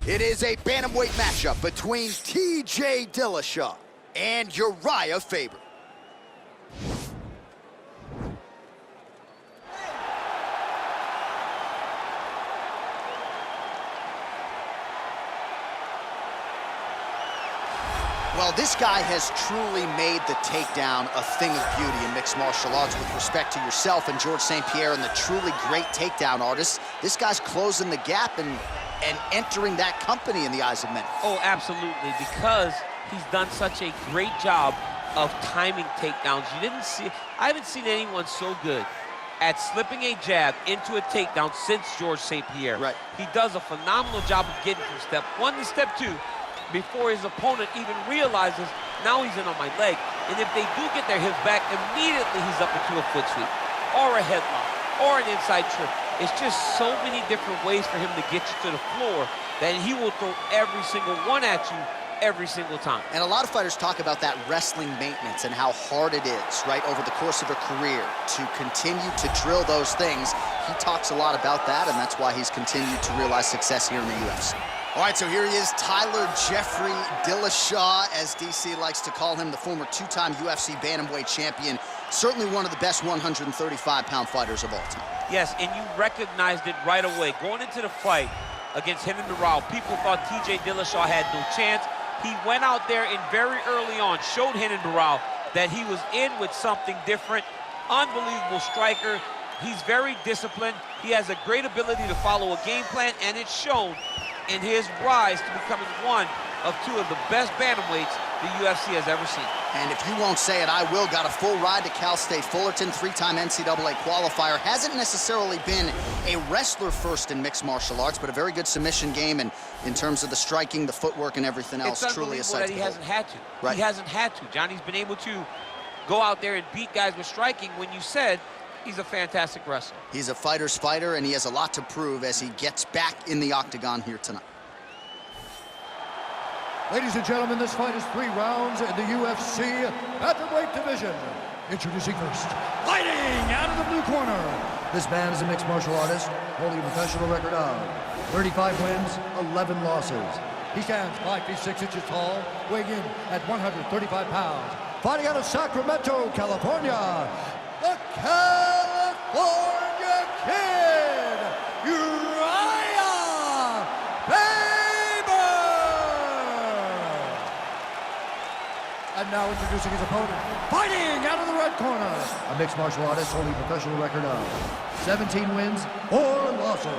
It is a bantamweight matchup between TJ Dillashaw and Urijah Faber. Well, this guy has truly made the takedown a thing of beauty in mixed martial arts with respect to yourself and George St. Pierre and the truly great takedown artists. This guy's closing the gap and entering that company in the eyes of many. Oh, absolutely, because he's done such a great job of timing takedowns. I haven't seen anyone so good at slipping a jab into a takedown since George St. Pierre. Right. He does a phenomenal job of getting from step one to step two before his opponent even realizes, now he's in on my leg. And if they do get their hips back, immediately he's up into a foot sweep, or a headlock, or an inside trip. It's just so many different ways for him to get you to the floor that he will throw every single one at you every single time. And a lot of fighters talk about that wrestling maintenance and how hard it is, right, over the course of a career to continue to drill those things. He talks a lot about that, and that's why he's continued to realize success here in the UFC. All right, so here he is, Tyler Jeffrey Dillashaw, as DC likes to call him, the former two-time UFC bantamweight champion, certainly one of the best 135-pound fighters of all time. Yes, and you recognized it right away. Going into the fight against Renan Barão, people thought TJ Dillashaw had no chance. He went out there and very early on showed Renan Barão that he was in with something different. Unbelievable striker. He's very disciplined. He has a great ability to follow a game plan, and it's shown in his rise to becoming one of two of the best bantamweights the UFC has ever seen. And if you won't say it, I will. Got a full ride to Cal State Fullerton, three-time NCAA qualifier. Hasn't necessarily been a wrestler first in mixed martial arts, but a very good submission game, and in terms of the striking, the footwork, and everything else, it's truly a sight that to he behold. hasn't had to. Right. He hasn't had to. Johnny's been able to go out there and beat guys with striking when you said he's a fantastic wrestler. He's a fighter's fighter, and he has a lot to prove as he gets back in the octagon here tonight. Ladies and gentlemen, this fight is 3 rounds in the UFC bantamweight division. Introducing first, fighting out of the blue corner. This man is a mixed martial artist, holding a professional record of 35 wins, 11 losses. He stands 5 feet 6 inches tall, weighing in at 135 pounds. Fighting out of Sacramento, California, the California Kid, Urijah Faber! And now introducing his opponent, fighting out of the red corner, a mixed martial artist holding a professional record of 17 wins, 4 losses.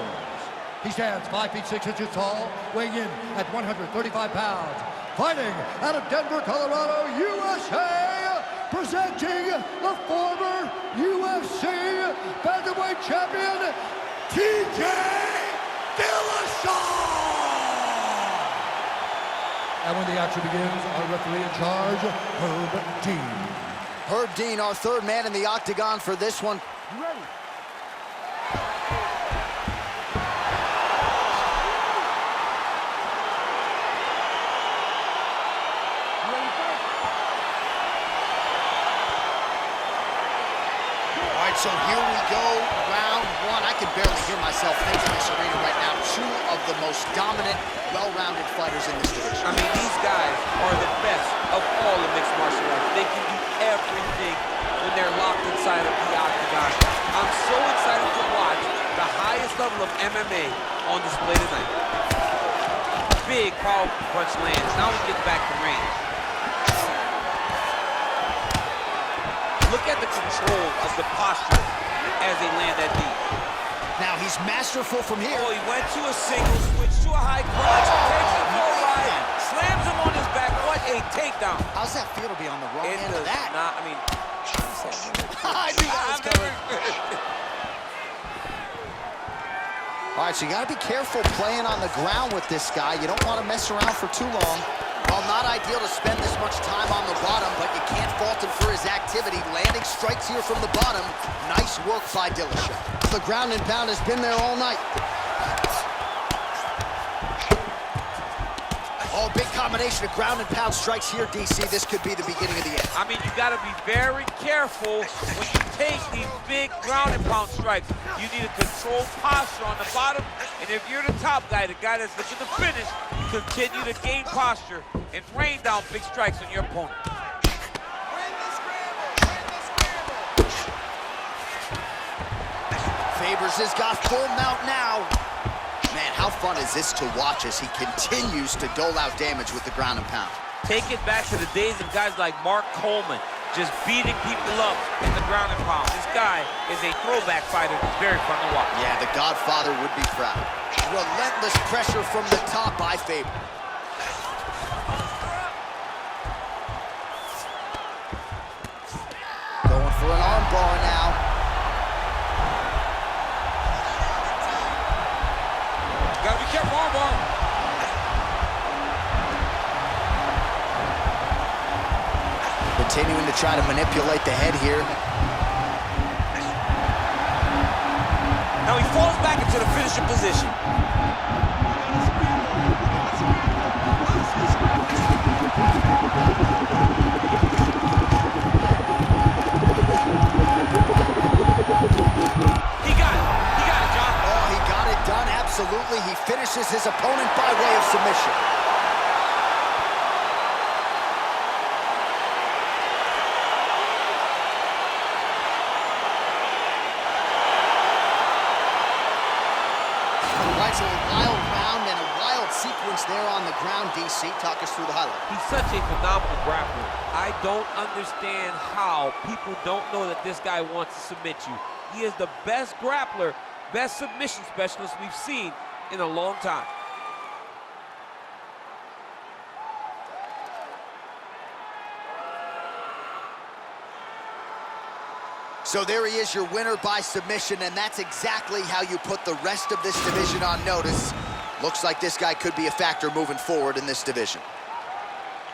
He stands 5 feet 6 inches tall, weighing in at 135 pounds. Fighting out of Denver, Colorado, USA, presenting the former UFC bantamweight champion, TJ Dillashaw! And when the action begins, our referee in charge, Herb Dean. Herb Dean, our third man in the octagon for this one. You ready? So here we go, round one. I can barely hear myself thinking this arena right now. Two of the most dominant, well-rounded fighters in this division. I mean, these guys are the best of all of mixed martial arts. They can do everything when they're locked inside of the octagon. I'm so excited to watch the highest level of MMA on display tonight. Big, powerful punch lands. Now he gets back to range. Look at the control of the posture as they land that deep. Now he's masterful from here. Oh, he went to a single, switched to a high crunch, takes him for a ride, slams him on his back. What a takedown. How's that feel to be on the wrong end of that? I mean, I knew that was coming. All right, so you got to be careful playing on the ground with this guy. You don't want to mess around for too long. Well, not ideal to spend this much time on the bottom, but you can't fault him for his activity. Landing strikes here from the bottom. Nice work by Dillashaw. The ground and pound has been there all night. Oh, big combination of ground and pound strikes here, DC. This could be the beginning of the end. I mean, you got to be very careful when you take these big ground and pound strikes. You need a controlled posture on the bottom And if you're the top guy, the guy that's looking to finish, continue to gain posture and rain down big strikes on your opponent. Faber's has got full mount now. Man, how fun is this to watch as he continues to dole out damage with the ground and pound. Take it back to the days of guys like Mark Coleman, just beating people up in the ground and pound. This guy is a throwback fighter that's very fun to watch. Yeah, the Godfather would be proud. Relentless pressure from the top by Faber. Going for an arm bar now. Gotta be careful, arm bar. Continuing to try to manipulate the head here. Now he falls back into the finishing position. He got it, John. Oh, he got it done, absolutely. He finishes his opponent by way of submission. It's a wild round and a wild sequence there on the ground, DC. Talk us through the highlight. He's such a phenomenal grappler. I don't understand how people don't know that this guy wants to submit you. He is the best grappler, best submission specialist we've seen in a long time. So there he is, your winner by submission, and that's exactly how you put the rest of this division on notice. Looks like this guy could be a factor moving forward in this division.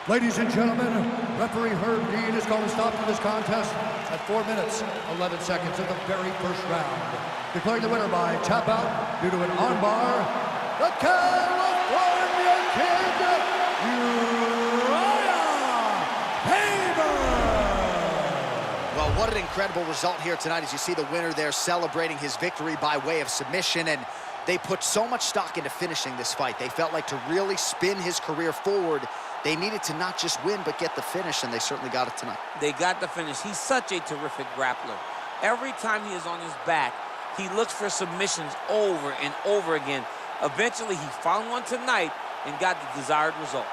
Ladies and gentlemen, referee Herb Dean is going to stop to this contest at 4 minutes, 11 seconds of the very first round. Declaring the winner by tap out due to an armbar, the California Kid, Urijah Faber! Well, what an incredible result here tonight as you see the winner there celebrating his victory by way of submission, and they put so much stock into finishing this fight. They felt like to really spin his career forward, they needed to not just win, but get the finish, and they certainly got it tonight. They got the finish. He's such a terrific grappler. Every time he is on his back, he looks for submissions over and over again. Eventually, he found one tonight and got the desired result.